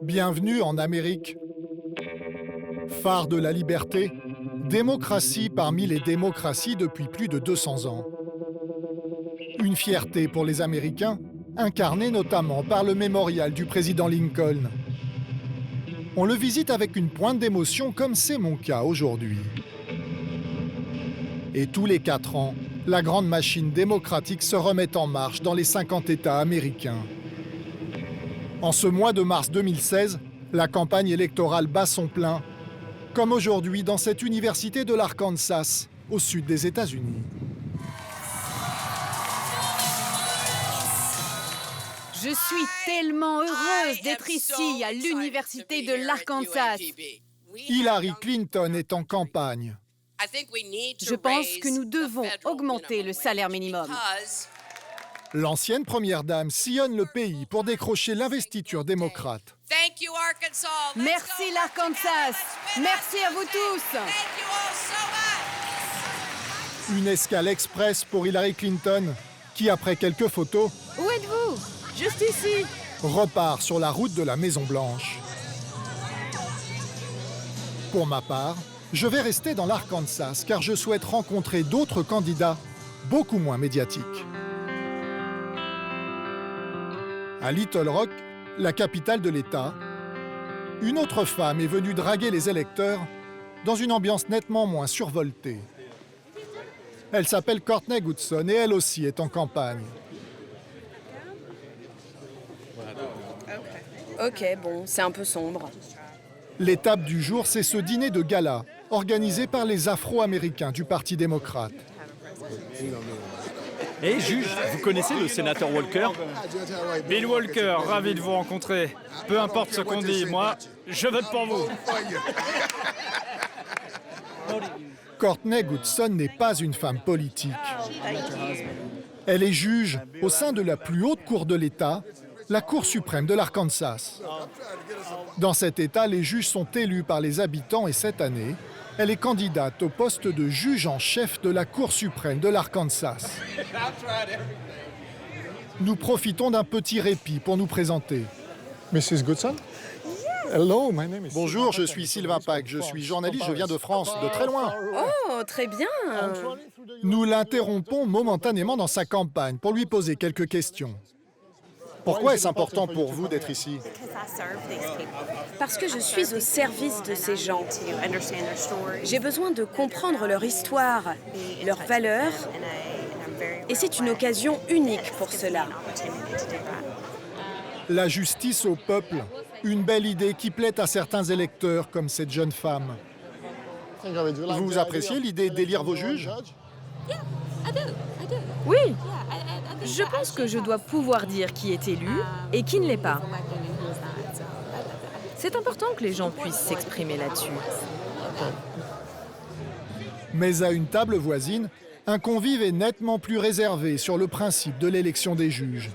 Bienvenue en Amérique. Phare de la liberté, démocratie parmi les démocraties depuis plus de 200 ans. Une fierté pour les Américains, incarnée notamment par le mémorial du président Lincoln. On le visite avec une pointe d'émotion comme c'est mon cas aujourd'hui. Et tous les 4 ans, la grande machine démocratique se remet en marche dans les 50 États américains. En ce mois de mars 2016, la campagne électorale bat son plein, comme aujourd'hui dans cette université de l'Arkansas, au sud des États-Unis. Je suis tellement heureuse d'être ici, à l'université de l'Arkansas. Hillary Clinton est en campagne. Je pense que nous devons augmenter le salaire minimum. L'ancienne première dame sillonne le pays pour décrocher l'investiture démocrate. Merci l'Arkansas. Merci à vous tous. Une escale express pour Hillary Clinton, qui après quelques photos, Où êtes-vous? Juste ici. repart sur la route de la Maison-Blanche. Pour ma part, je vais rester dans l'Arkansas car je souhaite rencontrer d'autres candidats beaucoup moins médiatiques. À Little Rock, la capitale de l'État, une autre femme est venue draguer les électeurs dans une ambiance nettement moins survoltée. Elle s'appelle Courtney Goodson et elle aussi est en campagne. Ok, bon, c'est un peu sombre. L'étape du jour, c'est ce dîner de gala organisé par les Afro-Américains du Parti démocrate. Et juge, vous connaissez le sénateur Walker? Bill Walker, ravi de vous rencontrer. Peu importe ce qu'on dit, moi, je vote pour vous. Courtney Goodson n'est pas une femme politique. Elle est juge au sein de la plus haute cour de l'État, la Cour suprême de l'Arkansas. Dans cet État, les juges sont élus par les habitants et cette année, elle est candidate au poste de juge en chef de la Cour suprême de l'Arkansas. Nous profitons d'un petit répit pour nous présenter. Mrs. Goodson? Hello, my name is... Bonjour, je suis Sylvain Pack, je suis journaliste, je viens de France, de très loin. Oh, très bien. Nous l'interrompons momentanément dans sa campagne pour lui poser quelques questions. Pourquoi est-ce important pour vous d'être ici? Parce que je suis au service de ces gens. J'ai besoin de comprendre leur histoire, leurs valeurs, et c'est une occasion unique pour cela. La justice au peuple, une belle idée qui plaît à certains électeurs comme cette jeune femme. Vous appréciez l'idée d'élire vos juges? Oui, je pense que je dois pouvoir dire qui est élu et qui ne l'est pas. C'est important que les gens puissent s'exprimer là-dessus. Mais à une table voisine, un convive est nettement plus réservé sur le principe de l'élection des juges.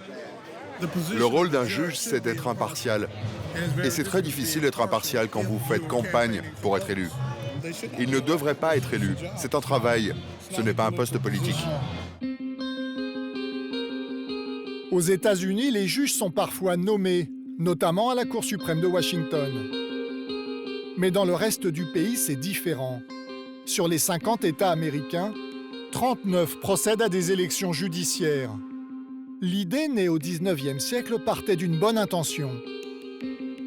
Le rôle d'un juge, c'est d'être impartial. Et c'est très difficile d'être impartial quand vous faites campagne pour être élu. Il ne devrait pas être élu. C'est un travail. Ce n'est pas un poste politique. Aux États-Unis, les juges sont parfois nommés, notamment à la Cour suprême de Washington. Mais dans le reste du pays, c'est différent. Sur les 50 États américains, 39 procèdent à des élections judiciaires. L'idée née au 19e siècle partait d'une bonne intention.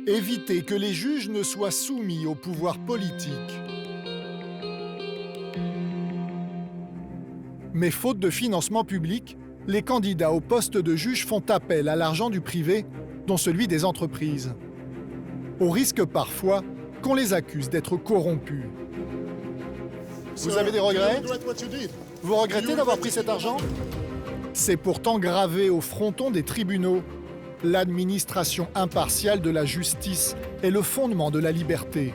Éviter que les juges ne soient soumis au pouvoir politique. Mais faute de financement public, les candidats au poste de juge font appel à l'argent du privé, dont celui des entreprises. Au risque parfois qu'on les accuse d'être corrompus. Vous avez des regrets? Vous regrettez d'avoir pris cet argent? C'est pourtant gravé au fronton des tribunaux. L'administration impartiale de la justice est le fondement de la liberté.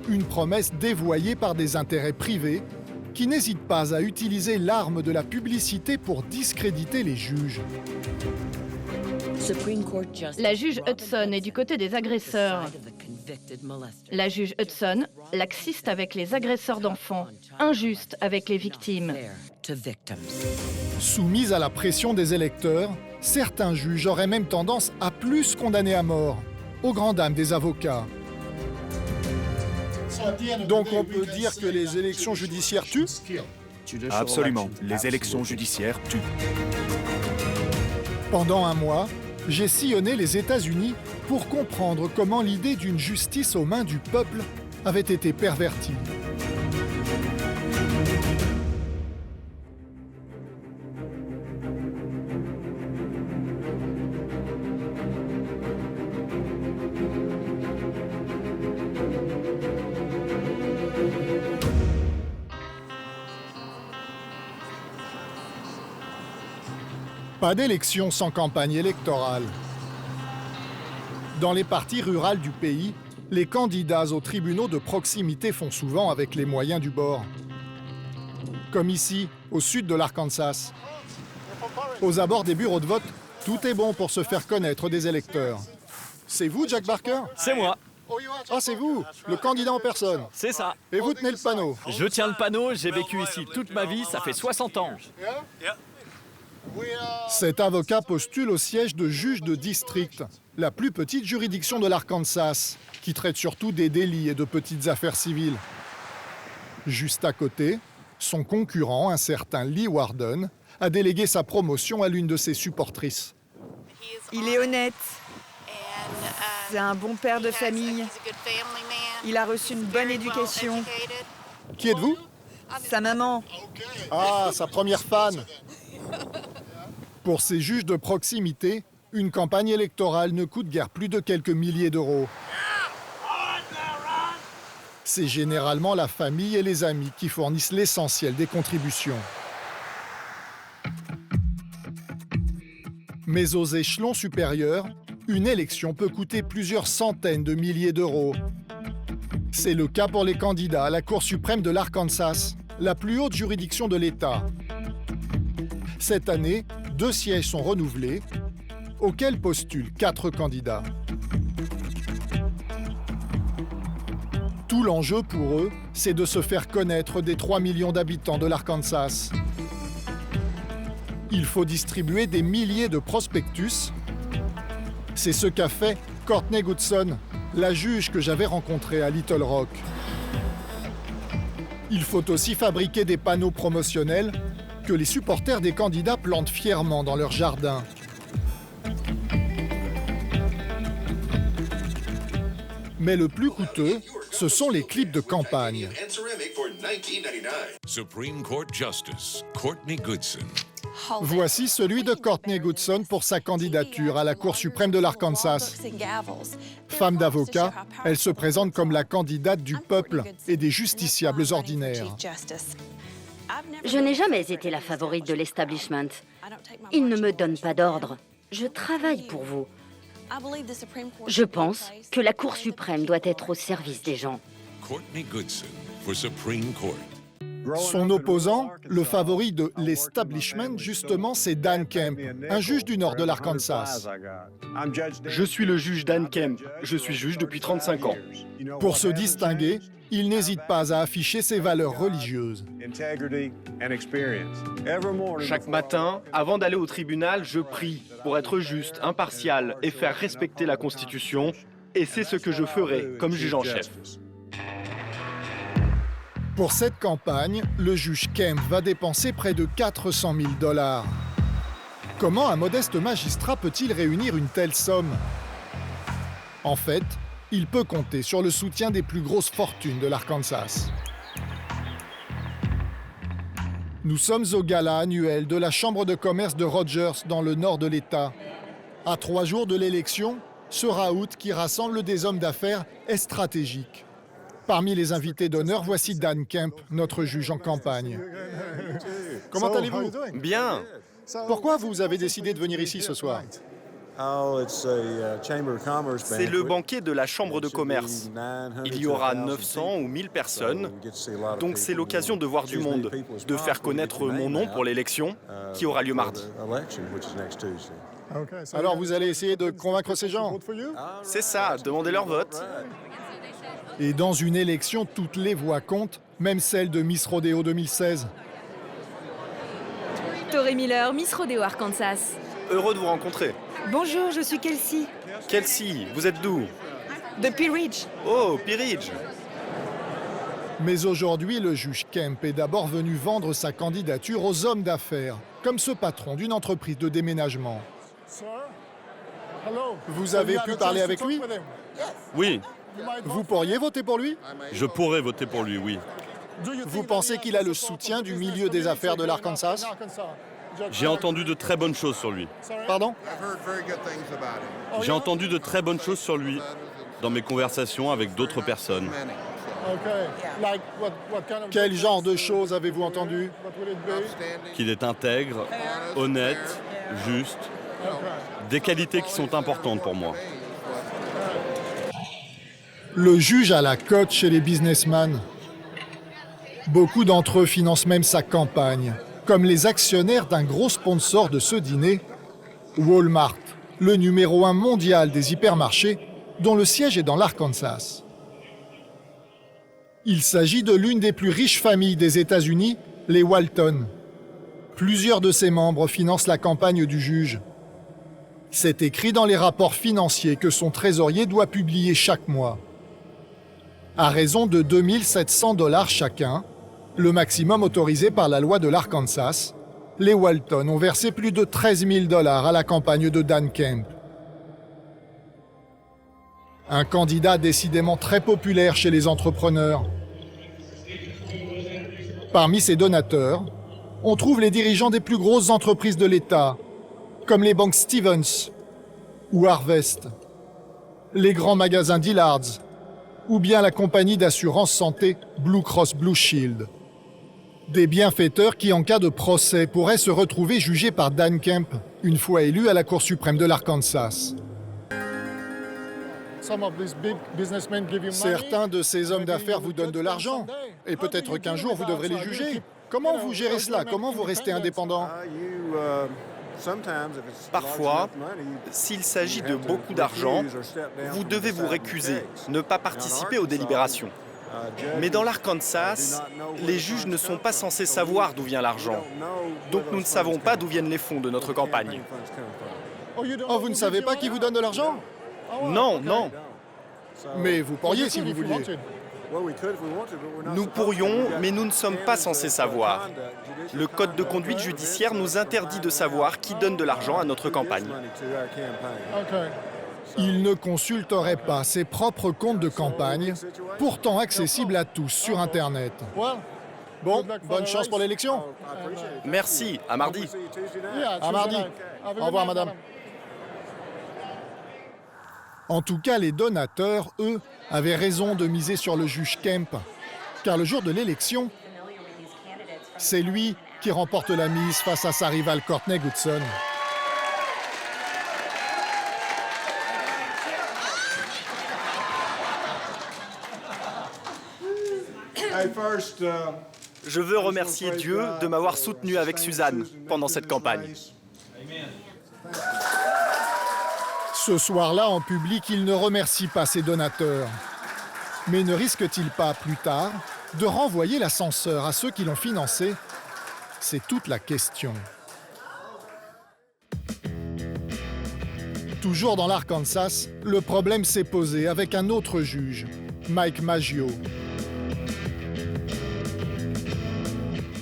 Une promesse dévoyée par des intérêts privés qui n'hésitent pas à utiliser l'arme de la publicité pour discréditer les juges. La juge Hudson est du côté des agresseurs. La juge Hudson, laxiste avec les agresseurs d'enfants, injuste avec les victimes. Soumise à la pression des électeurs, certains juges auraient même tendance à plus condamner à mort, aux grandes dames des avocats. Donc on peut dire que les élections judiciaires tuent ? Absolument. Les élections judiciaires tuent. Pendant un mois, j'ai sillonné les États-Unis pour comprendre comment l'idée d'une justice aux mains du peuple avait été pervertie. Pas d'élection sans campagne électorale. Dans les parties rurales du pays, les candidats aux tribunaux de proximité font souvent avec les moyens du bord. Comme ici, au sud de l'Arkansas. Aux abords des bureaux de vote, tout est bon pour se faire connaître des électeurs. C'est vous, Jack Barker? C'est moi, Ah, c'est vous, le candidat en personne. c'est ça. Et vous tenez le panneau. Je tiens le panneau, j'ai vécu ici toute ma vie, ça fait 60 ans. Cet avocat postule au siège de juge de district, la plus petite juridiction de l'Arkansas, qui traite surtout des délits et de petites affaires civiles. Juste à côté, son concurrent, un certain Lee Warden, a délégué sa promotion à l'une de ses supportrices. Il est honnête. C'est un bon père de famille. Il a reçu une bonne éducation. Qui êtes-vous? Sa maman. Ah, sa première fan. Pour ces juges de proximité, une campagne électorale ne coûte guère plus de quelques milliers d'euros. C'est généralement la famille et les amis qui fournissent l'essentiel des contributions. Mais aux échelons supérieurs, une élection peut coûter plusieurs centaines de milliers d'euros. C'est le cas pour les candidats à la Cour suprême de l'Arkansas, la plus haute juridiction de l'État. Cette année, 2 sièges sont renouvelés, auxquels postulent 4 candidats. Tout l'enjeu pour eux, c'est de se faire connaître des 3 millions d'habitants de l'Arkansas. Il faut distribuer des milliers de prospectus. C'est ce qu'a fait Courtney Goodson, la juge que j'avais rencontrée à Little Rock. Il faut aussi fabriquer des panneaux promotionnels que les supporters des candidats plantent fièrement dans leur jardin. Mais le plus coûteux, ce sont les clips de campagne. Supreme Court Justice Courtney Goodson. Voici celui de Courtney Goodson pour sa candidature à la Cour suprême de l'Arkansas. Femme d'avocat, elle se présente comme la candidate du peuple et des justiciables ordinaires. Je n'ai jamais été la favorite de l'establishment. Ils ne me donnent pas d'ordre. Je travaille pour vous. Je pense que la Cour suprême doit être au service des gens. Courtney Goodson for Supreme Court. Son opposant, le favori de l'establishment, justement, c'est Dan Kemp, un juge du nord de l'Arkansas. Je suis le juge Dan Kemp. Je suis juge depuis 35 ans. Pour se distinguer, il n'hésite pas à afficher ses valeurs religieuses. Chaque matin, avant d'aller au tribunal, je prie pour être juste, impartial et faire respecter la Constitution. Et c'est ce que je ferai comme juge en chef. Pour cette campagne, le juge Kemp va dépenser près de 400 000 $. Comment un modeste magistrat peut-il réunir une telle somme? En fait, il peut compter sur le soutien des plus grosses fortunes de l'Arkansas. Nous sommes au gala annuel de la Chambre de commerce de Rogers dans le nord de l'État. À 3 jours de l'élection, ce raout qui rassemble des hommes d'affaires est stratégique. Parmi les invités d'honneur, voici Dan Kemp, notre juge en campagne. Comment allez-vous? Bien. Pourquoi vous avez décidé de venir ici ce soir? C'est le banquet de la Chambre de commerce. Il y aura 900 ou 1000 personnes, donc c'est l'occasion de voir du monde, de faire connaître mon nom pour l'élection qui aura lieu mardi. Alors vous allez essayer de convaincre ces gens? C'est ça, demandez leur vote. Et dans une élection, toutes les voix comptent, même celle de Miss Rodeo 2016. Tori Miller, Miss Rodeo Arkansas. Heureux de vous rencontrer. Bonjour, je suis Kelsey. Kelsey, vous êtes d'où? De Pea Ridge. Oh, Pea Ridge. Mais aujourd'hui, le juge Kemp est d'abord venu vendre sa candidature aux hommes d'affaires, comme ce patron d'une entreprise de déménagement. Vous avez pu parler avec lui? Oui, Vous pourriez voter pour lui? je pourrais voter pour lui, oui. Vous pensez qu'il a le soutien du milieu des affaires de l'Arkansas? J'ai entendu de très bonnes choses sur lui. Pardon? J'ai entendu de très bonnes choses sur lui dans mes conversations avec d'autres personnes. Quel genre de choses avez-vous entendu? Qu'il est intègre, honnête, juste. Des qualités qui sont importantes pour moi. Le juge a la cote chez les businessmen. Beaucoup d'entre eux financent même sa campagne, comme les actionnaires d'un gros sponsor de ce dîner, Walmart, le numéro 1 mondial des hypermarchés, dont le siège est dans l'Arkansas. Il s'agit de l'une des plus riches familles des États-Unis, les Walton. Plusieurs de ses membres financent la campagne du juge. C'est écrit dans les rapports financiers que son trésorier doit publier chaque mois. À raison de 2 700 $ chacun, le maximum autorisé par la loi de l'Arkansas, les Walton ont versé plus de 13 000 $ à la campagne de Dan Kemp. Un candidat décidément très populaire chez les entrepreneurs. Parmi ses donateurs, on trouve les dirigeants des plus grosses entreprises de l'État, comme les banques Stevens ou Harvest, les grands magasins Dillard's, ou bien la compagnie d'assurance santé Blue Cross Blue Shield. Des bienfaiteurs qui, en cas de procès, pourraient se retrouver jugés par Dan Kemp, une fois élu à la Cour suprême de l'Arkansas. Certains de ces hommes d'affaires vous donnent de l'argent, et peut-être qu'un jour vous devrez les juger. Comment vous gérez cela? Comment vous restez indépendant? Parfois, s'il s'agit de beaucoup d'argent, vous devez vous récuser, ne pas participer aux délibérations. Mais dans l'Arkansas, les juges ne sont pas censés savoir d'où vient l'argent. Donc nous ne savons pas d'où viennent les fonds de notre campagne. Oh, vous ne savez pas qui vous donne de l'argent? Non, non. Mais vous pourriez si vous vouliez. Nous pourrions, mais nous ne sommes pas censés savoir. Le code de conduite judiciaire nous interdit de savoir qui donne de l'argent à notre campagne. Il ne consulterait pas ses propres comptes de campagne, pourtant accessibles à tous sur Internet. Bon, bonne chance pour l'élection. Merci, à mardi. À mardi. Au revoir, madame. En tout cas, les donateurs, eux, avaient raison de miser sur le juge Kemp, car le jour de l'élection, c'est lui qui remporte la mise face à sa rivale Courtney Goodson. Je veux remercier Dieu de m'avoir soutenu avec Suzanne pendant cette campagne. Ce soir-là, en public, il ne remercie pas ses donateurs. Mais ne risque-t-il pas, plus tard, de renvoyer l'ascenseur à ceux qui l'ont financé? C'est toute la question. Toujours dans l'Arkansas, le problème s'est posé avec un autre juge, Mike Maggio.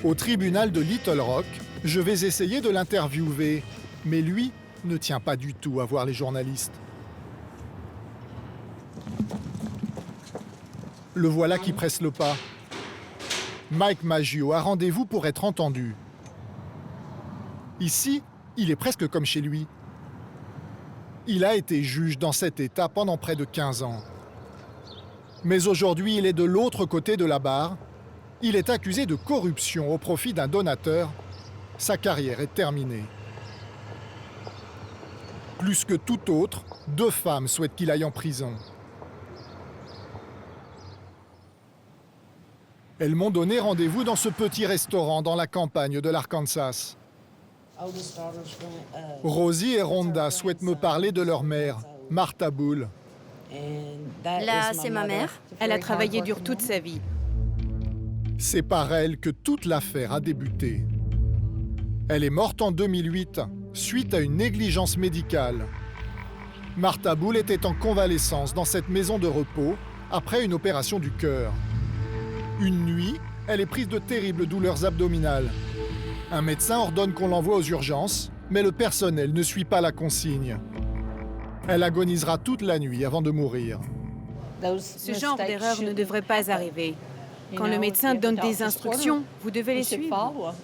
Au tribunal de Little Rock, je vais essayer de l'interviewer, mais lui ne tient pas du tout à voir les journalistes. Le voilà qui presse le pas. Mike Maggio a rendez-vous pour être entendu. Ici, il est presque comme chez lui. Il a été juge dans cet État pendant près de 15 ans. Mais aujourd'hui, il est de l'autre côté de la barre. Il est accusé de corruption au profit d'un donateur. Sa carrière est terminée. Plus que tout autre, 2 femmes souhaitent qu'il aille en prison. Elles m'ont donné rendez-vous dans ce petit restaurant dans la campagne de l'Arkansas. Rosie et Rhonda souhaitent me parler de leur mère, Martha Bull. Là, c'est ma mère. Elle a travaillé dur toute sa vie. C'est par elle que toute l'affaire a débuté. Elle est morte en 2008, suite à une négligence médicale. Martha Bull était en convalescence dans cette maison de repos après une opération du cœur. Une nuit, elle est prise de terribles douleurs abdominales. Un médecin ordonne qu'on l'envoie aux urgences, mais le personnel ne suit pas la consigne. Elle agonisera toute la nuit avant de mourir. Ce genre d'erreur ne devrait pas arriver. Quand le médecin donne des instructions, vous devez les suivre.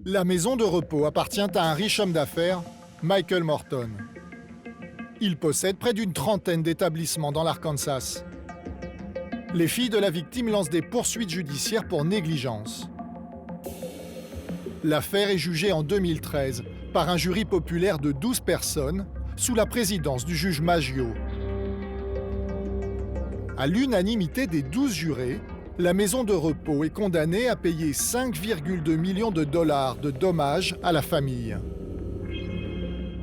La maison de repos appartient à un riche homme d'affaires, Michael Morton. Il possède près d'une trentaine d'établissements dans l'Arkansas. Les filles de la victime lancent des poursuites judiciaires pour négligence. L'affaire est jugée en 2013 par un jury populaire de 12 personnes sous la présidence du juge Maggio. À l'unanimité des 12 jurés, la maison de repos est condamnée à payer 5,2 millions de dollars de dommages à la famille.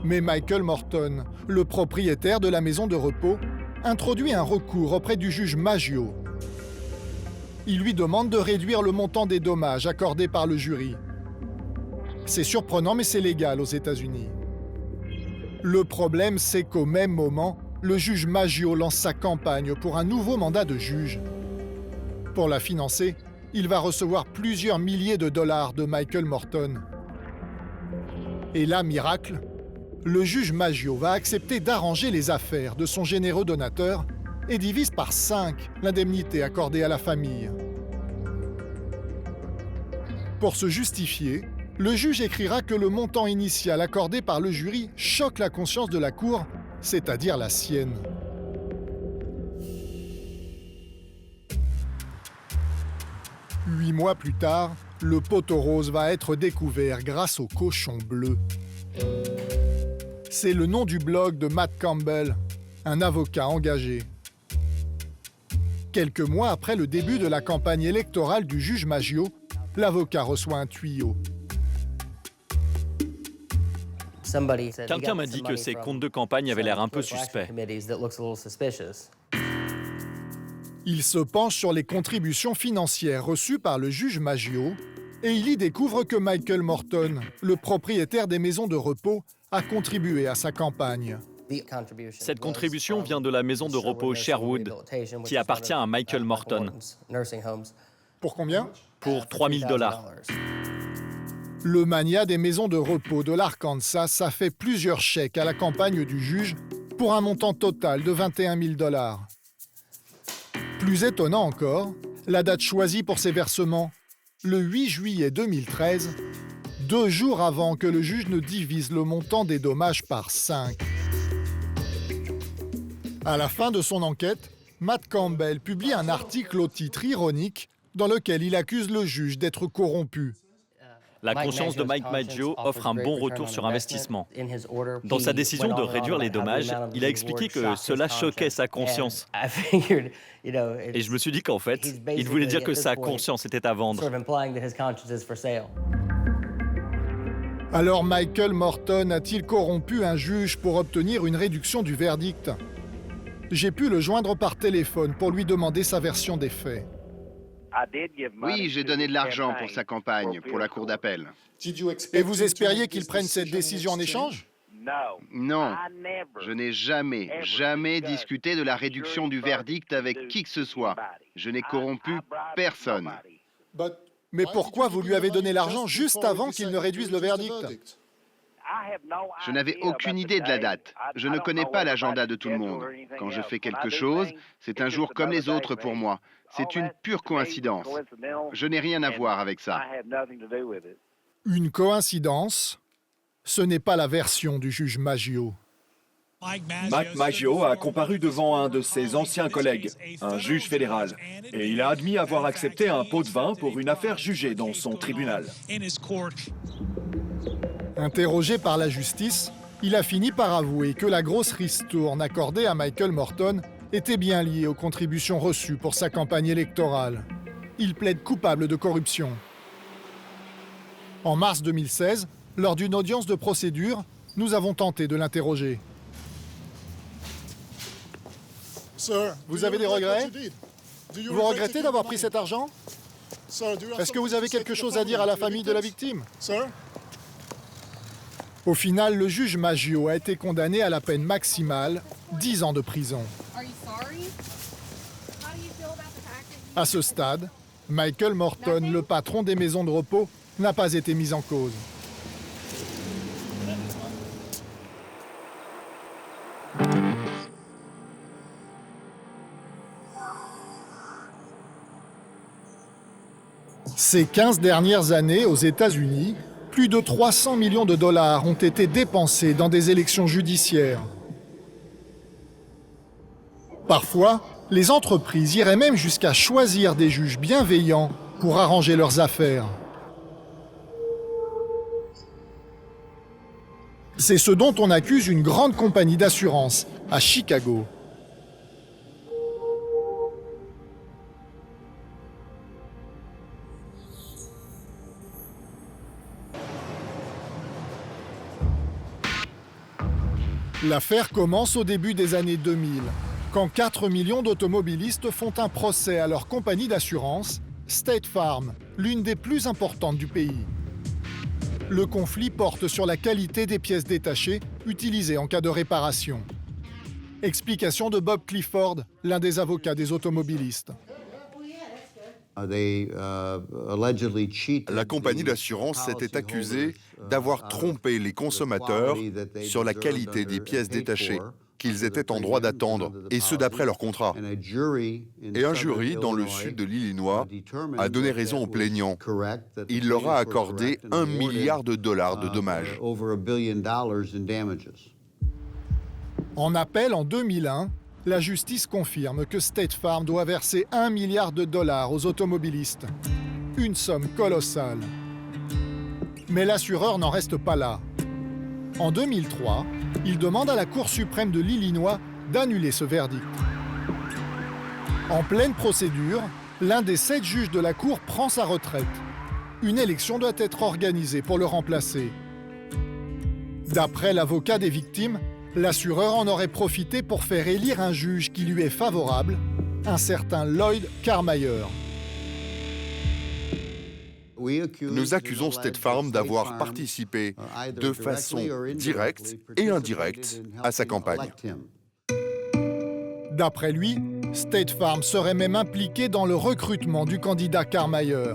Mais Michael Morton, le propriétaire de la maison de repos, introduit un recours auprès du juge Maggio. Il lui demande de réduire le montant des dommages accordés par le jury. C'est surprenant, mais c'est légal aux États-Unis. Le problème, c'est qu'au même moment, le juge Maggio lance sa campagne pour un nouveau mandat de juge. Pour la financer, il va recevoir plusieurs milliers de dollars de Michael Morton. Et là, miracle, le juge Maggio va accepter d'arranger les affaires de son généreux donateur et divise par 5 l'indemnité accordée à la famille. Pour se justifier, le juge écrira que le montant initial accordé par le jury choque la conscience de la Cour, c'est-à-dire la sienne. Huit mois plus tard, le poteau rose va être découvert grâce au cochon bleu. C'est le nom du blog de Matt Campbell, un avocat engagé. Quelques mois après le début de la campagne électorale du juge Maggio, l'avocat reçoit un tuyau. Quelqu'un m'a dit que ces comptes de campagne avaient l'air un peu suspects. Il se penche sur les contributions financières reçues par le juge Maggio et il y découvre que Michael Morton, le propriétaire des maisons de repos, a contribué à sa campagne. Cette contribution vient de la maison de repos Sherwood, qui appartient à Michael Morton. Pour combien? Pour 3 000 $. Le mania des maisons de repos de l'Arkansas a fait plusieurs chèques à la campagne du juge pour un montant total de 21 000 $. Plus étonnant encore, la date choisie pour ces versements, le 8 juillet 2013, 2 jours avant que le juge ne divise le montant des dommages par 5. À la fin de son enquête, Matt Campbell publie un article au titre ironique dans lequel il accuse le juge d'être corrompu. La conscience de Mike Maggio offre un bon retour sur investissement. Dans sa décision de réduire les dommages, il a expliqué que cela choquait sa conscience. Et je me suis dit qu'en fait, il voulait dire que sa conscience était à vendre. Alors Michael Morton a-t-il corrompu un juge pour obtenir une réduction du verdict? J'ai pu le joindre par téléphone pour lui demander sa version des faits. Oui, j'ai donné de l'argent pour sa campagne, pour la cour d'appel. Et vous espériez qu'il prenne cette décision en échange? Non, je n'ai jamais discuté de la réduction du verdict avec qui que ce soit. Je n'ai corrompu personne. Mais pourquoi vous lui avez donné l'argent juste avant qu'il ne réduise le verdict? Je n'avais aucune idée de la date. Je ne connais pas l'agenda de tout le monde. Quand je fais quelque chose, c'est un jour comme les autres pour moi. C'est une pure coïncidence. Je n'ai rien à voir avec ça. Une coïncidence? Ce n'est pas la version du juge Maggio. Mike Maggio a comparu devant un de ses anciens collègues, un juge fédéral, et il a admis avoir accepté un pot de vin pour une affaire jugée dans son tribunal. Interrogé par la justice, il a fini par avouer que la grosse ristourne accordée à Michael Morton était bien liée aux contributions reçues pour sa campagne électorale. Il plaide coupable de corruption. En mars 2016, lors d'une audience de procédure, nous avons tenté de l'interroger. Vous avez des regrets? Vous regrettez d'avoir pris cet argent? Est-ce que vous avez quelque chose à dire à la famille de la victime? Au final, le juge Maggio a été condamné à la peine maximale, 10 ans de prison. À ce stade, Michael Morton, le patron des maisons de repos, n'a pas été mis en cause. Ces 15 dernières années, aux États-Unis, plus de 300 millions de dollars ont été dépensés dans des élections judiciaires. Parfois, les entreprises iraient même jusqu'à choisir des juges bienveillants pour arranger leurs affaires. C'est ce dont on accuse une grande compagnie d'assurance à Chicago. L'affaire commence au début des années 2000, quand 4 millions d'automobilistes font un procès à leur compagnie d'assurance, State Farm, l'une des plus importantes du pays. Le conflit porte sur la qualité des pièces détachées utilisées en cas de réparation. Explication de Bob Clifford, l'un des avocats des automobilistes. La compagnie d'assurance s'était accusée d'avoir trompé les consommateurs sur la qualité des pièces détachées qu'ils étaient en droit d'attendre, et ce d'après leur contrat. Et un jury dans le sud de l'Illinois a donné raison aux plaignants. Il leur a accordé $1 milliard de dommages. En appel en 2001, la justice confirme que State Farm doit verser $1 milliard aux automobilistes. Une somme colossale. Mais l'assureur n'en reste pas là. En 2003, il demande à la Cour suprême de l'Illinois d'annuler ce verdict. En pleine procédure, l'un des 7 juges de la Cour prend sa retraite. Une élection doit être organisée pour le remplacer. D'après l'avocat des victimes, l'assureur en aurait profité pour faire élire un juge qui lui est favorable, un certain Lloyd Carmayer. Nous accusons State Farm d'avoir participé de façon directe et indirecte à sa campagne. D'après lui, State Farm serait même impliqué dans le recrutement du candidat Carmayer.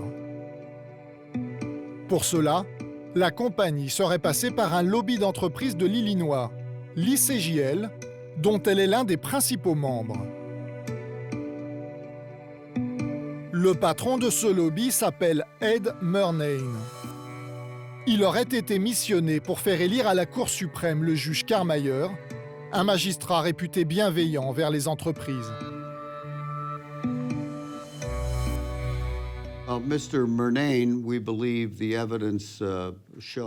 Pour cela, la compagnie serait passée par un lobby d'entreprises de l'Illinois, l'ICJL, dont elle est l'un des principaux membres. Le patron de ce lobby s'appelle Ed Murnane. Il aurait été missionné pour faire élire à la Cour suprême le juge Carmayer, un magistrat réputé bienveillant envers les entreprises.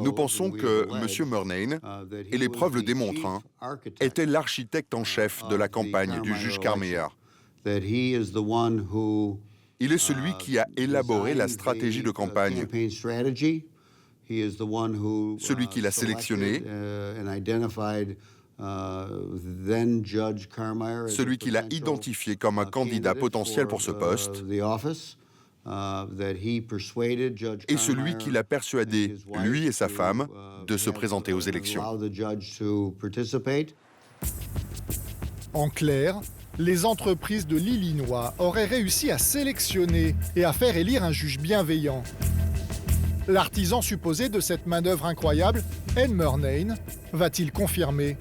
Nous pensons que M. Murnane, et les preuves le démontrent, était l'architecte en chef de la campagne du juge Carmayer. Il est celui qui a élaboré la stratégie de campagne, celui qui l'a sélectionné, celui qui l'a identifié comme un candidat potentiel pour ce poste, et celui qui l'a persuadé, lui et sa femme, de se présenter aux élections. En clair, les entreprises de l'Illinois auraient réussi à sélectionner et à faire élire un juge bienveillant. L'artisan supposé de cette manœuvre incroyable, Ed Murnane, va-t-il confirmer?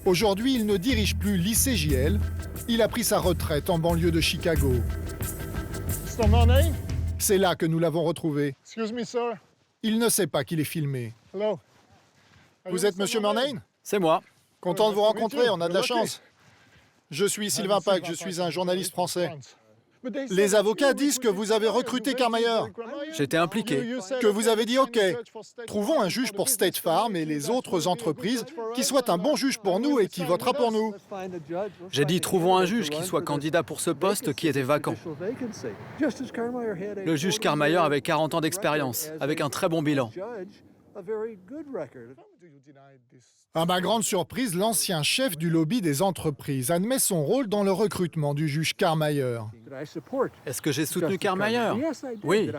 Aujourd'hui, il ne dirige plus l'ICJL, il a pris sa retraite en banlieue de Chicago. Mr. Murnane? C'est là que nous l'avons retrouvé. Excuse me, sir. Il ne sait pas qu'il est filmé. Hello. Vous êtes Monsieur Murnane? C'est moi. Content de vous rencontrer, on a de la chance. Je suis Sylvain Pack, je suis un journaliste français. Les avocats disent que vous avez recruté Carmayer. J'étais impliqué. Que vous avez dit OK. Trouvons un juge pour State Farm et les autres entreprises qui soit un bon juge pour nous et qui votera pour nous. J'ai dit trouvons un juge qui soit candidat pour ce poste qui était vacant. Le juge Carmayer avait 40 ans d'expérience, avec un très bon bilan. À ma grande surprise, l'ancien chef du lobby des entreprises admet son rôle dans le recrutement du juge Karrmeier. Est-ce que j'ai soutenu Karrmeier? Oui.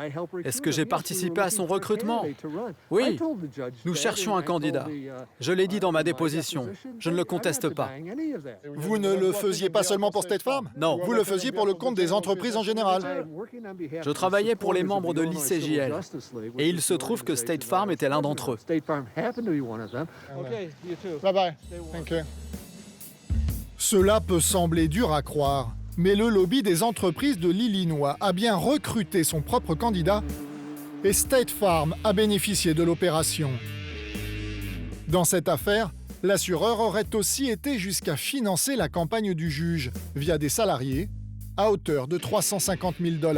Est-ce que j'ai participé à son recrutement? Oui. Nous cherchions un candidat. Je l'ai dit dans ma déposition. Je ne le conteste pas. Vous ne le faisiez pas seulement pour State Farm? Non. Vous le faisiez pour le compte des entreprises en général? Je travaillais pour les membres de l'ICJL. Et il se trouve que State Farm était l'un d'entre eux. Bye bye. Thank you. Cela peut sembler dur à croire, mais le lobby des entreprises de l'Illinois a bien recruté son propre candidat et State Farm a bénéficié de l'opération. Dans cette affaire, l'assureur aurait aussi été jusqu'à financer la campagne du juge via des salariés à hauteur de 350 000 $.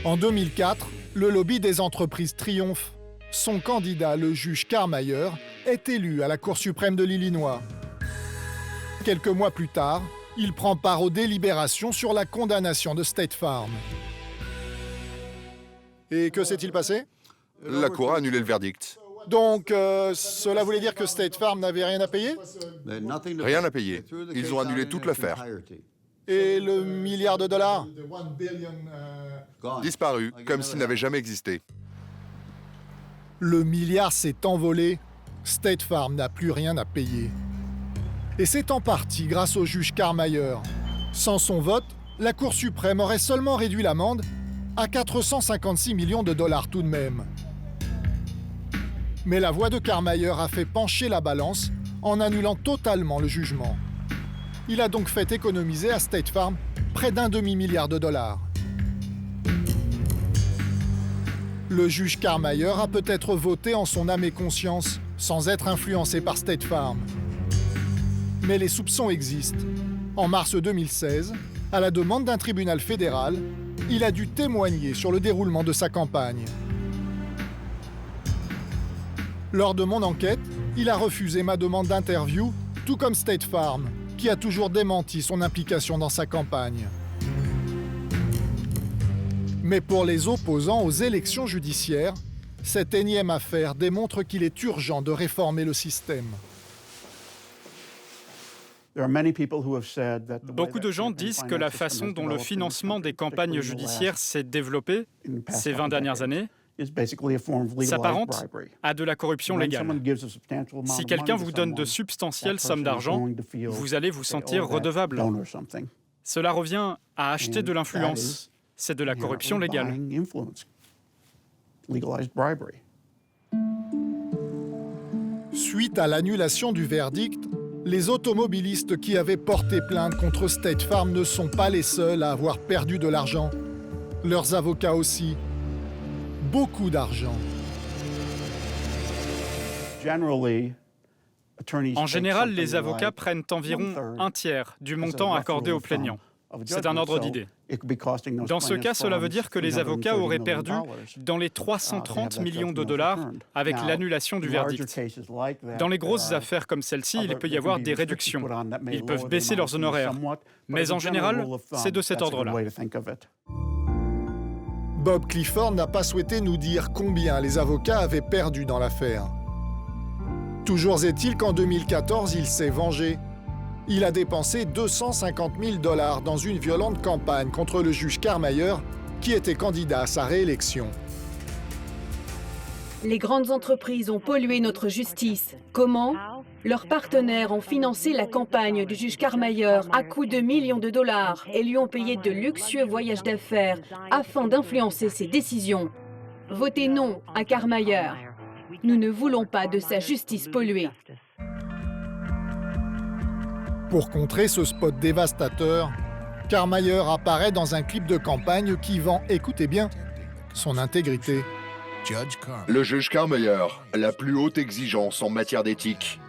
En 2004, le lobby des entreprises triomphe. Son candidat, le juge Karrmeier, est élu à la Cour suprême de l'Illinois. Quelques mois plus tard, il prend part aux délibérations sur la condamnation de State Farm. Et que s'est-il passé? La Cour a annulé le verdict. Donc, cela voulait dire que State Farm n'avait rien à payer? Rien à payer. Ils ont annulé toute l'affaire. Et le milliard de dollars? Disparu, comme s'il n'avait jamais existé. Le milliard s'est envolé. State Farm n'a plus rien à payer. Et c'est en partie grâce au juge Karrmeier. Sans son vote, la Cour suprême aurait seulement réduit l'amende à 456 millions de dollars tout de même. Mais la voix de Karrmeier a fait pencher la balance en annulant totalement le jugement. Il a donc fait économiser à State Farm près d'1 demi-milliard de dollars. Le juge Karrmeier a peut-être voté en son âme et conscience, sans être influencé par State Farm. Mais les soupçons existent. En mars 2016, à la demande d'un tribunal fédéral, il a dû témoigner sur le déroulement de sa campagne. Lors de mon enquête, il a refusé ma demande d'interview, tout comme State Farm, qui a toujours démenti son implication dans sa campagne. Mais pour les opposants aux élections judiciaires, cette énième affaire démontre qu'il est urgent de réformer le système. Beaucoup de gens disent que la façon dont le financement des campagnes judiciaires s'est développé ces 20 dernières années s'apparente à de la corruption légale. Si quelqu'un vous donne de substantielles sommes d'argent, vous allez vous sentir redevable. Cela revient à acheter de l'influence. C'est de la corruption légale. Suite à l'annulation du verdict, les automobilistes qui avaient porté plainte contre State Farm ne sont pas les seuls à avoir perdu de l'argent. Leurs avocats aussi. Beaucoup d'argent. En général, les avocats prennent environ un tiers du montant accordé aux plaignants. C'est un ordre d'idée. Dans ce cas, cela veut dire que les avocats auraient perdu dans les 330 millions de dollars avec l'annulation du verdict. Dans les grosses affaires comme celle-ci, il peut y avoir des réductions. Ils peuvent baisser leurs honoraires. Mais en général, c'est de cet ordre-là. Bob Clifford n'a pas souhaité nous dire combien les avocats avaient perdu dans l'affaire. Toujours est-il qu'en 2014, il s'est vengé. Il a dépensé 250 000 $ dans une violente campagne contre le juge Karrmeier, qui était candidat à sa réélection. Les grandes entreprises ont pollué notre justice. Comment? Leurs partenaires ont financé la campagne du juge Karrmeier à coût de millions de dollars et lui ont payé de luxueux voyages d'affaires afin d'influencer ses décisions. Votez non à Karrmeier. Nous ne voulons pas de sa justice polluée. Pour contrer ce spot dévastateur, Karrmeier apparaît dans un clip de campagne qui vend, écoutez bien, son intégrité. Le juge Karrmeier, la plus haute exigence en matière d'éthique.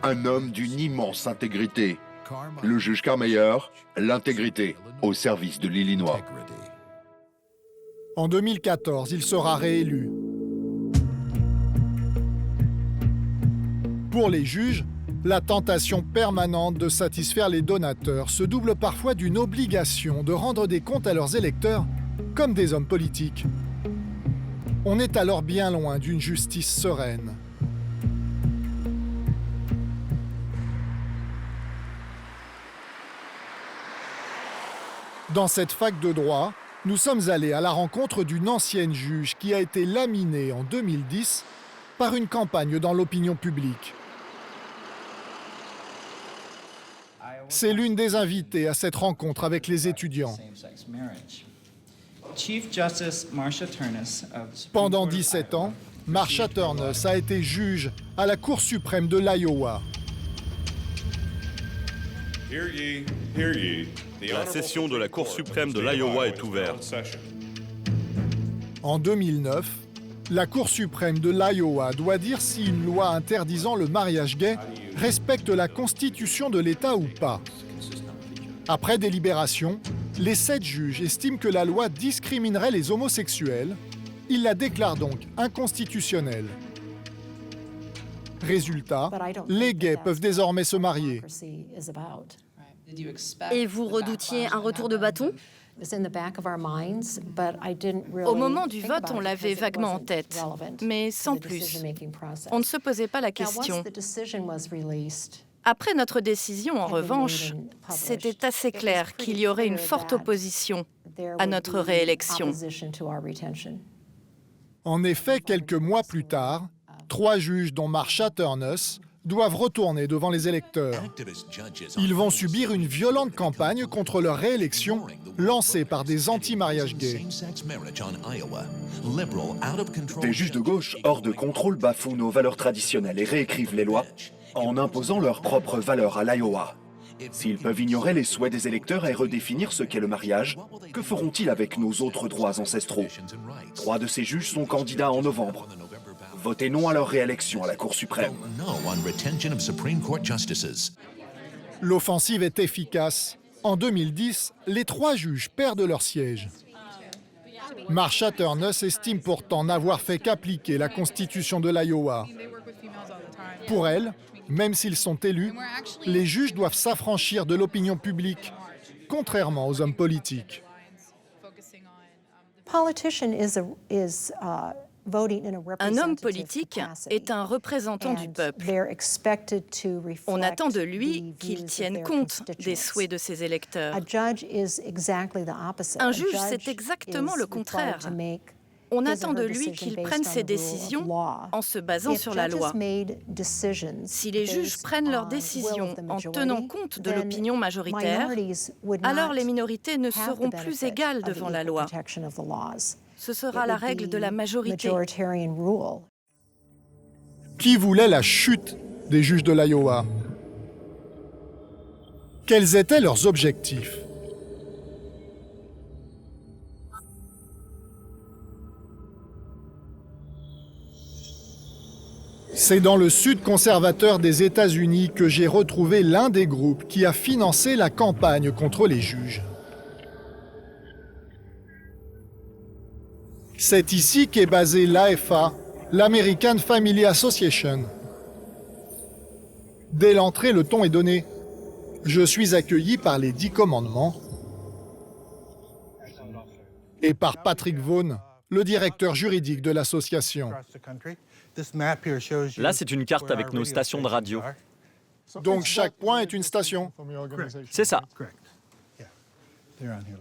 Un homme d'une immense intégrité. Le juge Karrmeier, l'intégrité au service de l'Illinois. En 2014, il sera réélu. Pour les juges, la tentation permanente de satisfaire les donateurs se double parfois d'une obligation de rendre des comptes à leurs électeurs comme des hommes politiques. On est alors bien loin d'une justice sereine. Dans cette fac de droit, nous sommes allés à la rencontre d'une ancienne juge qui a été laminée en 2010 par une campagne dans l'opinion publique. C'est l'une des invitées à cette rencontre avec les étudiants. Pendant 17 ans, Marsha Ternus a été juge à la Cour suprême de l'Iowa. La session de la Cour suprême de l'Iowa est ouverte. En 2009, la Cour suprême de l'Iowa doit dire si une loi interdisant le mariage gay respecte la Constitution de l'État ou pas. Après délibération, les 7 juges estiment que la loi discriminerait les homosexuels. Ils la déclarent donc inconstitutionnelle. Résultat, les gays peuvent désormais se marier. Et vous redoutiez un retour de bâton ? Au moment du vote, on l'avait vaguement en tête, mais sans plus. On ne se posait pas la question. Après notre décision, en revanche, c'était assez clair qu'il y aurait une forte opposition à notre réélection. En effet, quelques mois plus tard, 3 juges, dont Marsha Ternus, doivent retourner devant les électeurs. Ils vont subir une violente campagne contre leur réélection lancée par des anti-mariage gays. Des juges de gauche hors de contrôle bafouent nos valeurs traditionnelles et réécrivent les lois en imposant leurs propres valeurs à l'Iowa. S'ils peuvent ignorer les souhaits des électeurs et redéfinir ce qu'est le mariage, que feront-ils avec nos autres droits ancestraux? 3 de ces juges sont candidats en novembre. Votez non à leur réélection à la Cour suprême. L'offensive est efficace. En 2010, les 3 juges perdent leur siège. Marsha Ternus estime pourtant n'avoir fait qu'appliquer la Constitution de l'Iowa. Pour elle, même s'ils sont élus, les juges doivent s'affranchir de l'opinion publique, contrairement aux hommes politiques. Un homme politique est un représentant du peuple. On attend de lui qu'il tienne compte des souhaits de ses électeurs. Un juge, c'est exactement le contraire. On attend de lui qu'il prenne ses décisions en se basant sur la loi. Si les juges prennent leurs décisions en tenant compte de l'opinion majoritaire, alors les minorités ne seront plus égales devant la loi. Ce sera la règle de la majorité. Qui voulait la chute des juges de l'Iowa? Quels étaient leurs objectifs? C'est dans le sud conservateur des États-Unis que j'ai retrouvé l'un des groupes qui a financé la campagne contre les juges. C'est ici qu'est basée l'AFA, l'American Family Association. Dès l'entrée, le ton est donné. Je suis accueilli par les 10 commandements et par Patrick Vaughn, le directeur juridique de l'association. Là, c'est une carte avec nos stations de radio. Donc chaque point est une station. C'est ça.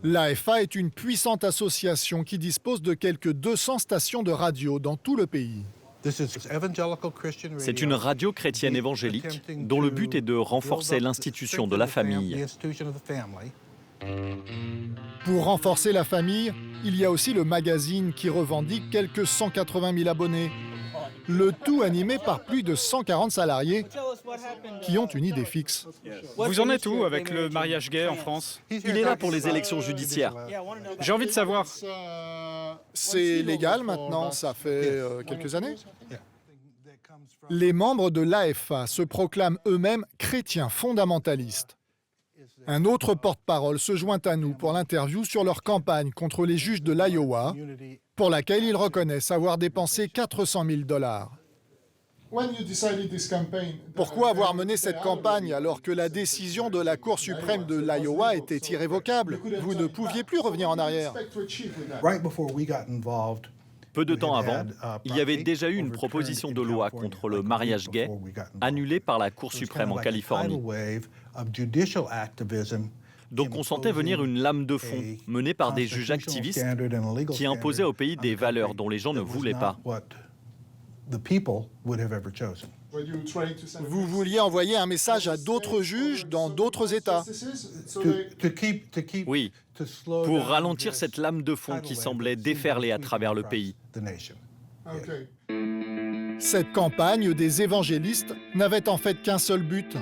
L'AFA est une puissante association qui dispose de quelques 200 stations de radio dans tout le pays. C'est une radio chrétienne évangélique dont le but est de renforcer l'institution de la famille. Pour renforcer la famille, il y a aussi le magazine qui revendique quelques 180 000 abonnés. Le tout animé par plus de 140 salariés qui ont une idée fixe. Vous en êtes où avec le mariage gay en France? Il est là pour les élections judiciaires. J'ai envie de savoir. C'est légal maintenant, ça fait quelques années. Les membres de l'AFA se proclament eux-mêmes chrétiens fondamentalistes. Un autre porte-parole se joint à nous pour l'interview sur leur campagne contre les juges de l'Iowa, pour laquelle ils reconnaissent avoir dépensé 400 000 $. Pourquoi avoir mené cette campagne alors que la décision de la Cour suprême de l'Iowa était irrévocable? Vous ne pouviez plus revenir en arrière. Peu de temps avant, il y avait déjà eu une proposition de loi contre le mariage gay annulée par la Cour suprême en Californie. Donc on sentait venir une lame de fond menée par des juges activistes qui imposaient au pays des valeurs dont les gens ne voulaient pas. Vous vouliez envoyer un message à d'autres juges dans d'autres États. Oui, pour ralentir cette lame de fond qui semblait déferler à travers le pays. Cette campagne des évangélistes n'avait en fait qu'un seul but: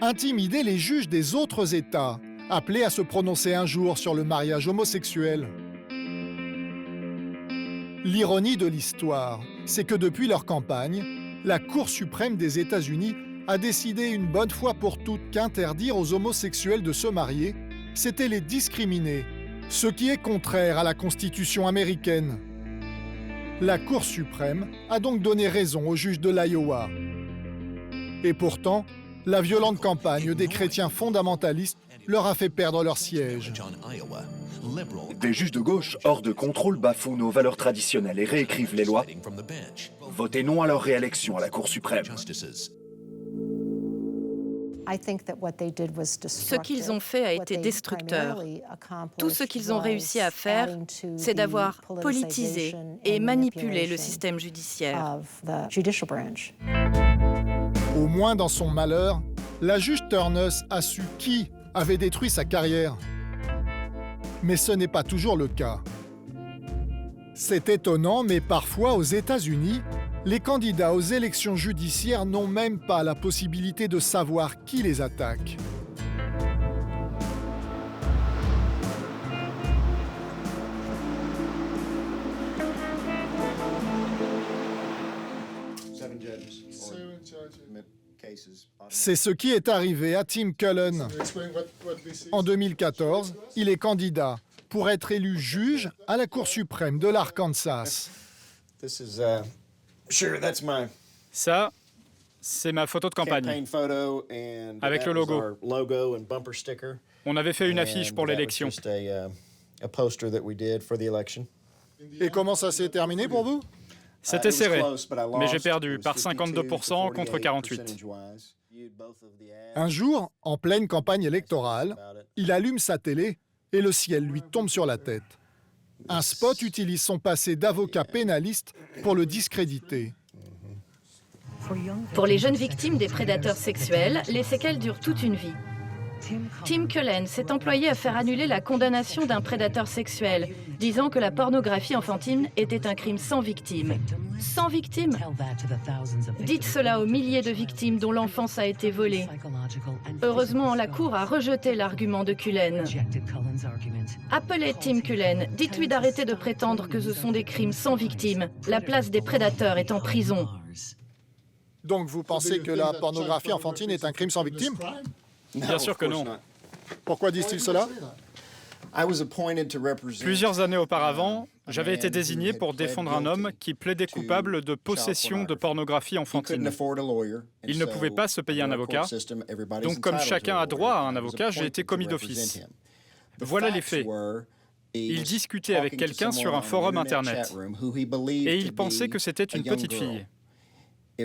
intimider les juges des autres États, appelés à se prononcer un jour sur le mariage homosexuel. L'ironie de l'histoire, c'est que depuis leur campagne, la Cour suprême des États-Unis a décidé une bonne fois pour toutes qu'interdire aux homosexuels de se marier, c'était les discriminer, ce qui est contraire à la Constitution américaine. La Cour suprême a donc donné raison aux juges de l'Iowa. Et pourtant, la violente campagne des chrétiens fondamentalistes leur a fait perdre leur siège. Des juges de gauche hors de contrôle bafouent nos valeurs traditionnelles et réécrivent les lois. Votez non à leur réélection à la Cour suprême. Ce qu'ils ont fait a été destructeur. Tout ce qu'ils ont réussi à faire, c'est d'avoir politisé et manipulé le système judiciaire. Au moins dans son malheur, la juge Turnus a su qui avait détruit sa carrière. Mais ce n'est pas toujours le cas. C'est étonnant, mais parfois aux États-Unis, les candidats aux élections judiciaires n'ont même pas la possibilité de savoir qui les attaque. C'est ce qui est arrivé à Tim Cullen. En 2014, il est candidat pour être élu juge à la Cour suprême de l'Arkansas. Ça, c'est ma photo de campagne, avec le logo. On avait fait une affiche pour l'élection. Et comment ça s'est terminé pour vous? C'était serré, mais j'ai perdu par 52% contre 48%. Un jour, en pleine campagne électorale, il allume sa télé et le ciel lui tombe sur la tête. Un spot utilise son passé d'avocat pénaliste pour le discréditer. Pour les jeunes victimes des prédateurs sexuels, les séquelles durent toute une vie. Tim Cullen s'est employé à faire annuler la condamnation d'un prédateur sexuel, disant que la pornographie enfantine était un crime sans victime. Sans victime? Dites cela aux milliers de victimes dont l'enfance a été volée. Heureusement, la Cour a rejeté l'argument de Cullen. Appelez Tim Cullen, dites-lui d'arrêter de prétendre que ce sont des crimes sans victime. La place des prédateurs est en prison. Donc vous pensez que la pornographie enfantine est un crime sans victime? Bien sûr que non. Pourquoi disent-ils cela? Plusieurs années auparavant, j'avais été désigné pour défendre un homme qui plaidait coupable de possession de pornographie enfantine. Il ne pouvait pas se payer un avocat, donc comme chacun a droit à un avocat, j'ai été commis d'office. Voilà les faits. Il discutait avec quelqu'un sur un forum Internet et il pensait que c'était une petite fille.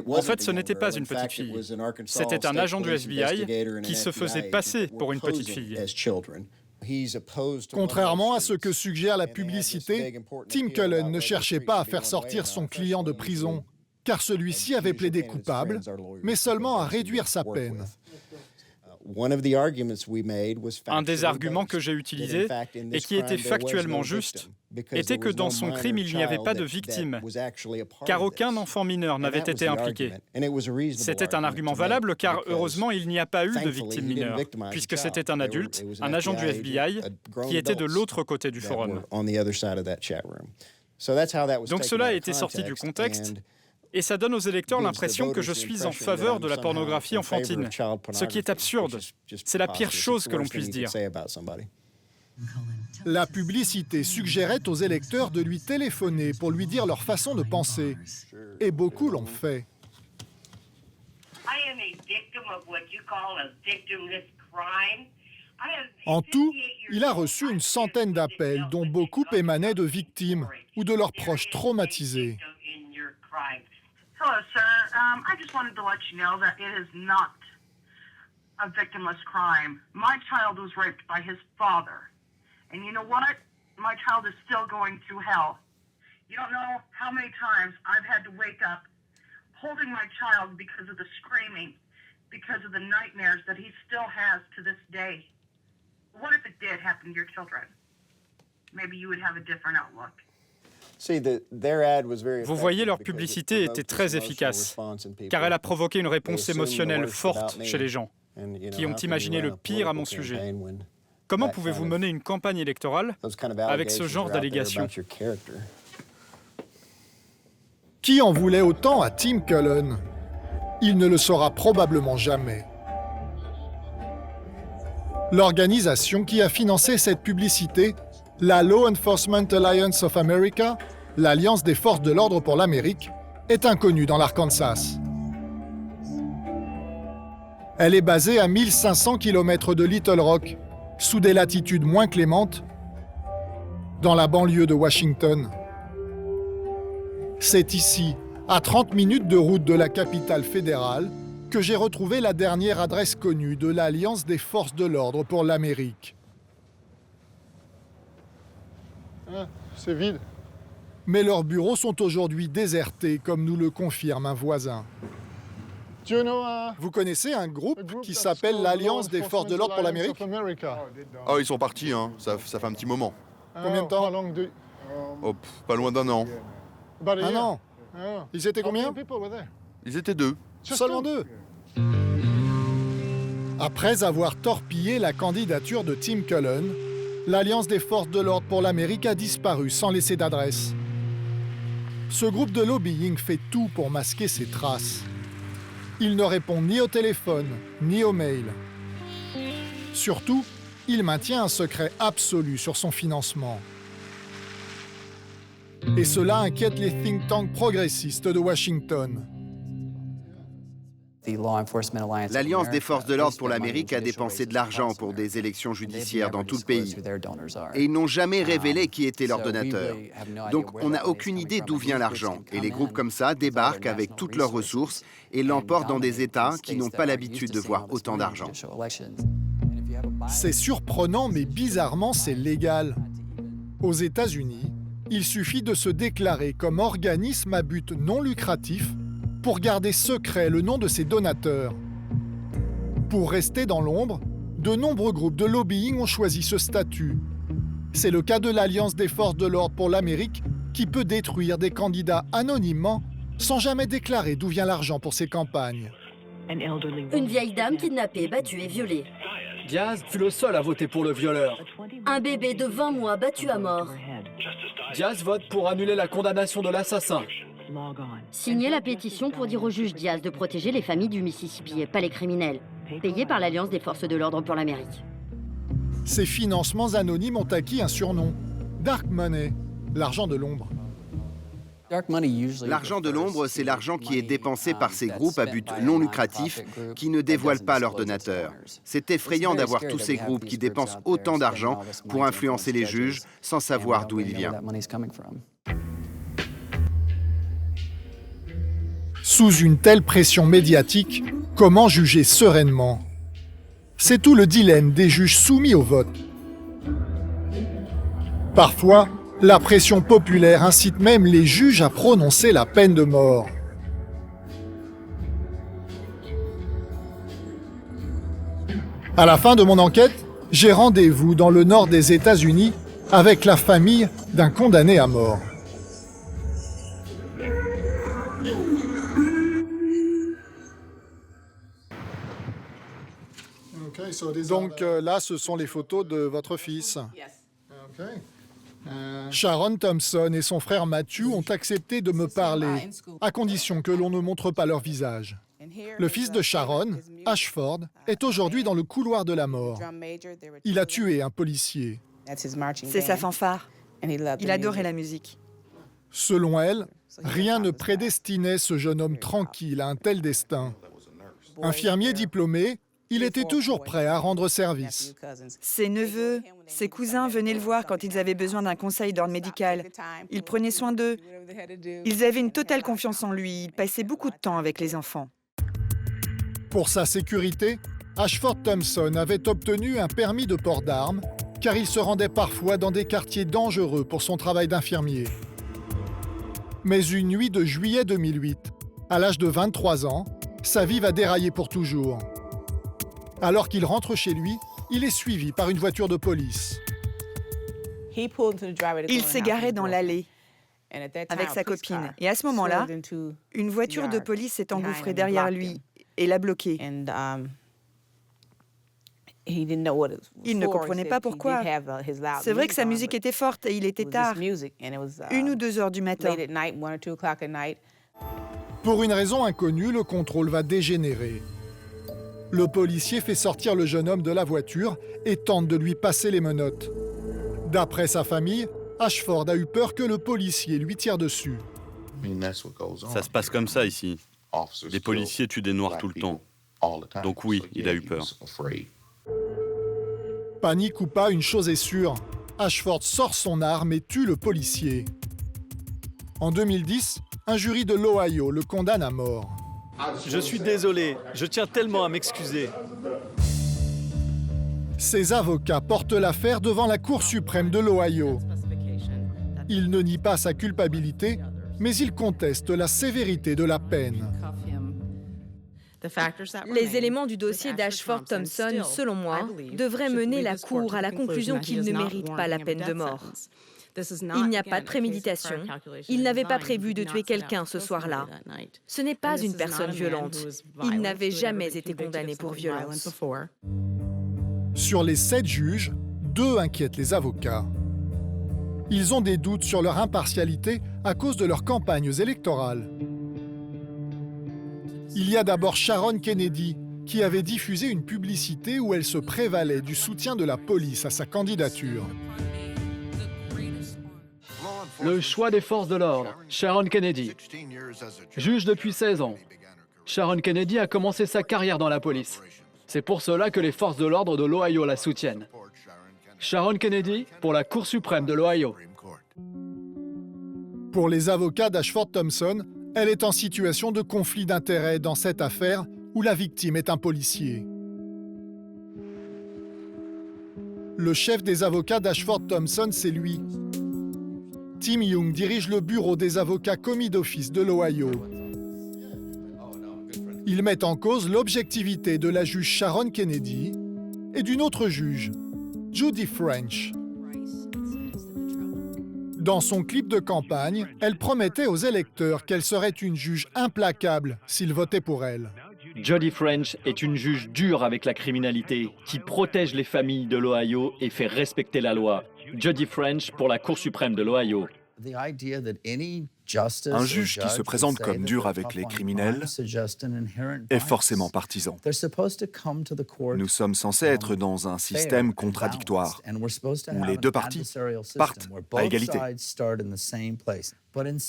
En fait, ce n'était pas une petite fille. C'était un agent du FBI qui se faisait passer pour une petite fille. Contrairement à ce que suggère la publicité, Tim Cullen ne cherchait pas à faire sortir son client de prison, car celui-ci avait plaidé coupable, mais seulement à réduire sa peine. Un des arguments que j'ai utilisé, et qui était factuellement juste, était que dans son crime, il n'y avait pas de victime, car aucun enfant mineur n'avait été impliqué. C'était un argument valable, car heureusement, il n'y a pas eu de victime mineure, puisque c'était un adulte, un agent du FBI, qui était de l'autre côté du forum. Donc cela a été sorti du contexte, et ça donne aux électeurs l'impression que je suis en faveur de la pornographie enfantine, ce qui est absurde. C'est la pire chose que l'on puisse dire. La publicité suggérait aux électeurs de lui téléphoner pour lui dire leur façon de penser. Et beaucoup l'ont fait. En tout, il a reçu une centaine d'appels, dont beaucoup émanaient de victimes ou de leurs proches traumatisés. Hello, sir. I just wanted to let you know that it is not a victimless crime. My child was raped by his father. And you know what? My child is still going through hell. You don't know how many times I've had to wake up holding my child because of the screaming, because of the nightmares that he still has to this day. What if it did happen to your children? Maybe you would have a different outlook. Vous voyez, leur publicité était très efficace, car elle a provoqué une réponse émotionnelle forte chez les gens, qui ont imaginé le pire à mon sujet. Comment pouvez-vous mener une campagne électorale avec ce genre d'allégations? Qui en voulait autant à Tim Cullen? Il ne le saura probablement jamais. L'organisation qui a financé cette publicité, la Law Enforcement Alliance of America, l'Alliance des forces de l'ordre pour l'Amérique, est inconnue dans l'Arkansas. Elle est basée à 1500 km de Little Rock, sous des latitudes moins clémentes, dans la banlieue de Washington. C'est ici, à 30 minutes de route de la capitale fédérale, que j'ai retrouvé la dernière adresse connue de l'Alliance des forces de l'ordre pour l'Amérique. Ah, c'est vide. Mais leurs bureaux sont aujourd'hui désertés, comme nous le confirme un voisin. Vous connaissez un groupe qui s'appelle l'Alliance des forces de l'ordre pour l'Amérique? Oh, ils sont partis, hein. Ça fait un petit moment. Combien de temps? Oh, pas loin d'1 an. Un an? Ils étaient combien? Ils étaient 2. Seulement 2? Après avoir torpillé la candidature de Tim Cullen, l'Alliance des forces de l'ordre pour l'Amérique a disparu sans laisser d'adresse. Ce groupe de lobbying fait tout pour masquer ses traces. Il ne répond ni au téléphone, ni aux mails. Surtout, il maintient un secret absolu sur son financement. Et cela inquiète les think tanks progressistes de Washington. L'Alliance des forces de l'ordre pour l'Amérique a dépensé de l'argent pour des élections judiciaires dans tout le pays. Et ils n'ont jamais révélé qui était leur donateur. Donc on n'a aucune idée d'où vient l'argent. Et les groupes comme ça débarquent avec toutes leurs ressources et l'emportent dans des États qui n'ont pas l'habitude de voir autant d'argent. C'est surprenant, mais bizarrement, c'est légal. Aux États-Unis, il suffit de se déclarer comme organisme à but non lucratif pour garder secret le nom de ses donateurs. Pour rester dans l'ombre, de nombreux groupes de lobbying ont choisi ce statut. C'est le cas de l'Alliance des forces de l'ordre pour l'Amérique qui peut détruire des candidats anonymement sans jamais déclarer d'où vient l'argent pour ses campagnes. Une vieille dame kidnappée, battue et violée. Diaz fut le seul à voter pour le violeur. Un bébé de 20 mois battu à mort. Diaz vote pour annuler la condamnation de l'assassin. Signez la pétition pour dire au juge Diaz de protéger les familles du Mississippi et pas les criminels. Payé par l'Alliance des forces de l'ordre pour l'Amérique. Ces financements anonymes ont acquis un surnom. Dark Money, l'argent de l'ombre. L'argent de l'ombre, c'est l'argent qui est dépensé par ces groupes à but non lucratif qui ne dévoilent pas leurs donateurs. C'est effrayant d'avoir tous ces groupes qui dépensent autant d'argent pour influencer les juges sans savoir d'où il vient. Sous une telle pression médiatique, comment juger sereinement? C'est tout le dilemme des juges soumis au vote. Parfois, la pression populaire incite même les juges à prononcer la peine de mort. À la fin de mon enquête, j'ai rendez-vous dans le nord des États-Unis avec la famille d'un condamné à mort. Donc là, ce sont les photos de votre fils. Sharon Thompson et son frère Matthew ont accepté de me parler, à condition que l'on ne montre pas leur visage. Le fils de Sharon, Ashford, est aujourd'hui dans le couloir de la mort. Il a tué un policier. C'est sa fanfare. Il adorait la musique. Selon elle, rien ne prédestinait ce jeune homme tranquille à un tel destin. Infirmier diplômé, il était toujours prêt à rendre service. Ses neveux, ses cousins venaient le voir quand ils avaient besoin d'un conseil d'ordre médical. Il prenait soin d'eux. Ils avaient une totale confiance en lui. Il passait beaucoup de temps avec les enfants. Pour sa sécurité, Ashford Thompson avait obtenu un permis de port d'armes car il se rendait parfois dans des quartiers dangereux pour son travail d'infirmier. Mais une nuit de juillet 2008, à l'âge de 23 ans, sa vie va dérailler pour toujours. Alors qu'il rentre chez lui, il est suivi par une voiture de police. Il s'est garé dans l'allée avec sa copine. Et à ce moment-là, une voiture de police s'est engouffrée derrière lui et l'a bloqué. Il ne comprenait pas pourquoi. C'est vrai que sa musique était forte et il était tard, 1 ou 2 heures du matin. Pour une raison inconnue, le contrôle va dégénérer. Le policier fait sortir le jeune homme de la voiture et tente de lui passer les menottes. D'après sa famille, Ashford a eu peur que le policier lui tire dessus. Ça se passe comme ça ici. Les policiers tuent des Noirs tout le temps. Donc oui, il a eu peur. Panique ou pas, une chose est sûre, Ashford sort son arme et tue le policier. En 2010, un jury de l'Ohio le condamne à mort. Je suis désolé, je tiens tellement à m'excuser. Ses avocats portent l'affaire devant la Cour suprême de l'Ohio. Il ne nie pas sa culpabilité, mais il conteste la sévérité de la peine. Les éléments du dossier d'Ashford Thompson, selon moi, devraient mener la Cour à la conclusion qu'il ne mérite pas la peine de mort. Il n'y a pas de préméditation. Il n'avait pas prévu de tuer quelqu'un ce soir-là. Ce n'est pas une personne violente. Il n'avait jamais été condamné pour violence. Sur les 7 juges, 2 inquiètent les avocats. Ils ont des doutes sur leur impartialité à cause de leurs campagnes électorales. Il y a d'abord Sharon Kennedy, qui avait diffusé une publicité où elle se prévalait du soutien de la police à sa candidature. Le choix des forces de l'ordre, Sharon Kennedy. Juge depuis 16 ans. Sharon Kennedy a commencé sa carrière dans la police. C'est pour cela que les forces de l'ordre de l'Ohio la soutiennent. Sharon Kennedy pour la Cour suprême de l'Ohio. Pour les avocats d'Ashford Thompson, elle est en situation de conflit d'intérêts dans cette affaire où la victime est un policier. Le chef des avocats d'Ashford Thompson, c'est lui. Tim Young dirige le bureau des avocats commis d'office de l'Ohio. Ils mettent en cause l'objectivité de la juge Sharon Kennedy et d'une autre juge, Judy French. Dans son clip de campagne, elle promettait aux électeurs qu'elle serait une juge implacable s'ils votaient pour elle. Jody French est une juge dure avec la criminalité, qui protège les familles de l'Ohio et fait respecter la loi. Jody French pour la Cour suprême de l'Ohio. Un juge qui se présente comme dur avec les criminels est forcément partisan. Nous sommes censés être dans un système contradictoire, où les 2 parties partent à égalité.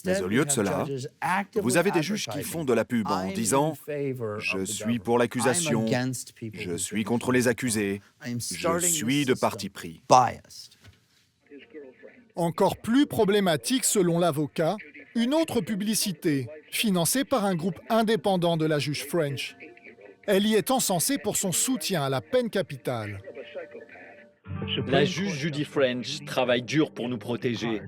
Mais au lieu de cela, vous avez des juges qui font de la pub en disant « Je suis pour l'accusation, je suis contre les accusés, je suis de parti pris ». Encore plus problématique selon l'avocat, une autre publicité, financée par un groupe indépendant de la juge French. Elle y est encensée pour son soutien à la peine capitale. La juge Judy French travaille dur pour nous protéger.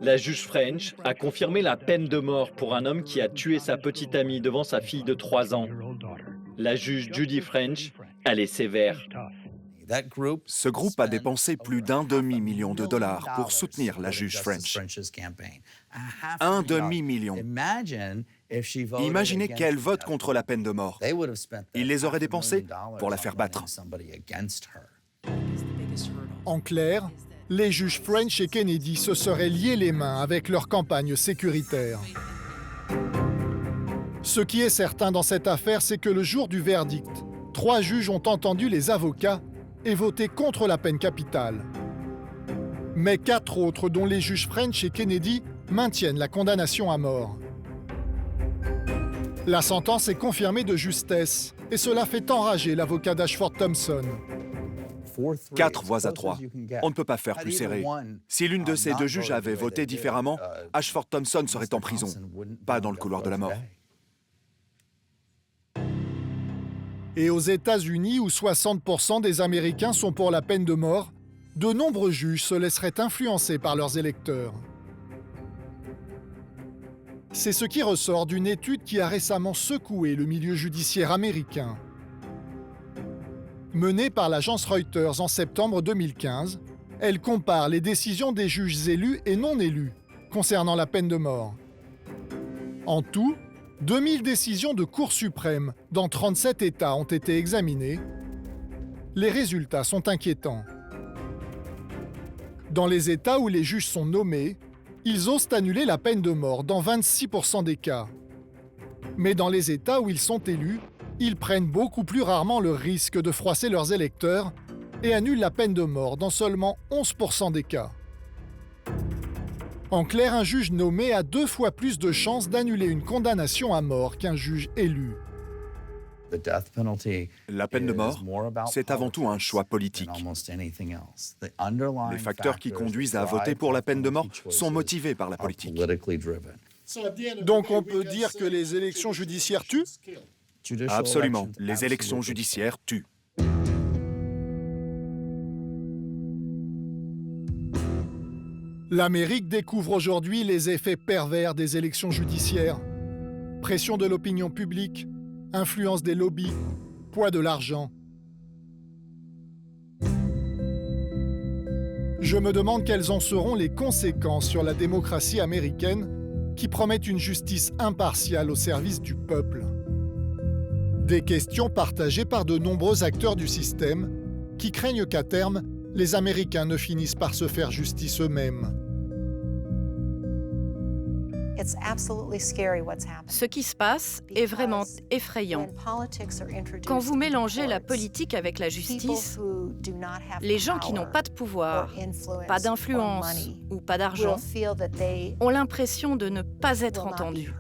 La juge French a confirmé la peine de mort pour un homme qui a tué sa petite amie devant sa fille de 3 ans. La juge Judy French, elle est sévère. Ce groupe a dépensé plus d'1 demi-million de dollars pour soutenir la juge French. 1 demi-million. Imaginez qu'elle vote contre la peine de mort. Ils les auraient dépensés pour la faire battre. En clair, les juges French et Kennedy se seraient liés les mains avec leur campagne sécuritaire. Ce qui est certain dans cette affaire, c'est que le jour du verdict, 3 juges ont entendu les avocats et voté contre la peine capitale. Mais 4 autres, dont les juges French et Kennedy, maintiennent la condamnation à mort. La sentence est confirmée de justesse et cela fait enrager l'avocat d'Ashford Thompson. 4 voix à 3. On ne peut pas faire plus serré. Si l'une de ces deux juges avait voté différemment, Ashford Thompson serait en prison, pas dans le couloir de la mort. Et aux États-Unis, où 60% des Américains sont pour la peine de mort, de nombreux juges se laisseraient influencer par leurs électeurs. C'est ce qui ressort d'une étude qui a récemment secoué le milieu judiciaire américain. Menée par l'agence Reuters en septembre 2015, elle compare les décisions des juges élus et non élus concernant la peine de mort. En tout, 2000 décisions de Cour suprême dans 37 États ont été examinées. Les résultats sont inquiétants. Dans les États où les juges sont nommés, ils osent annuler la peine de mort dans 26% des cas. Mais dans les États où ils sont élus, ils prennent beaucoup plus rarement le risque de froisser leurs électeurs et annulent la peine de mort dans seulement 11% des cas. En clair, un juge nommé a 2 fois plus de chances d'annuler une condamnation à mort qu'un juge élu. La peine de mort, c'est avant tout un choix politique. Les facteurs qui conduisent à voter pour la peine de mort sont motivés par la politique. Donc on peut dire que les élections judiciaires tuent ? Absolument. Les élections judiciaires tuent. L'Amérique découvre aujourd'hui les effets pervers des élections judiciaires. Pression de l'opinion publique, influence des lobbies, poids de l'argent. Je me demande quelles en seront les conséquences sur la démocratie américaine qui promet une justice impartiale au service du peuple. Des questions partagées par de nombreux acteurs du système qui craignent qu'à terme, les Américains ne finissent par se faire justice eux-mêmes. Ce qui se passe est vraiment effrayant. Quand vous mélangez la politique avec la justice, les gens qui n'ont pas de pouvoir, pas d'influence ou pas d'argent ont l'impression de ne pas être entendus.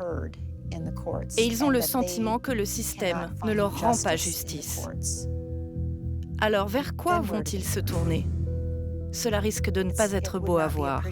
Et ils ont le sentiment que le système ne leur rend pas justice. Alors vers quoi vont-ils se tourner ? Cela risque de ne pas être beau à voir.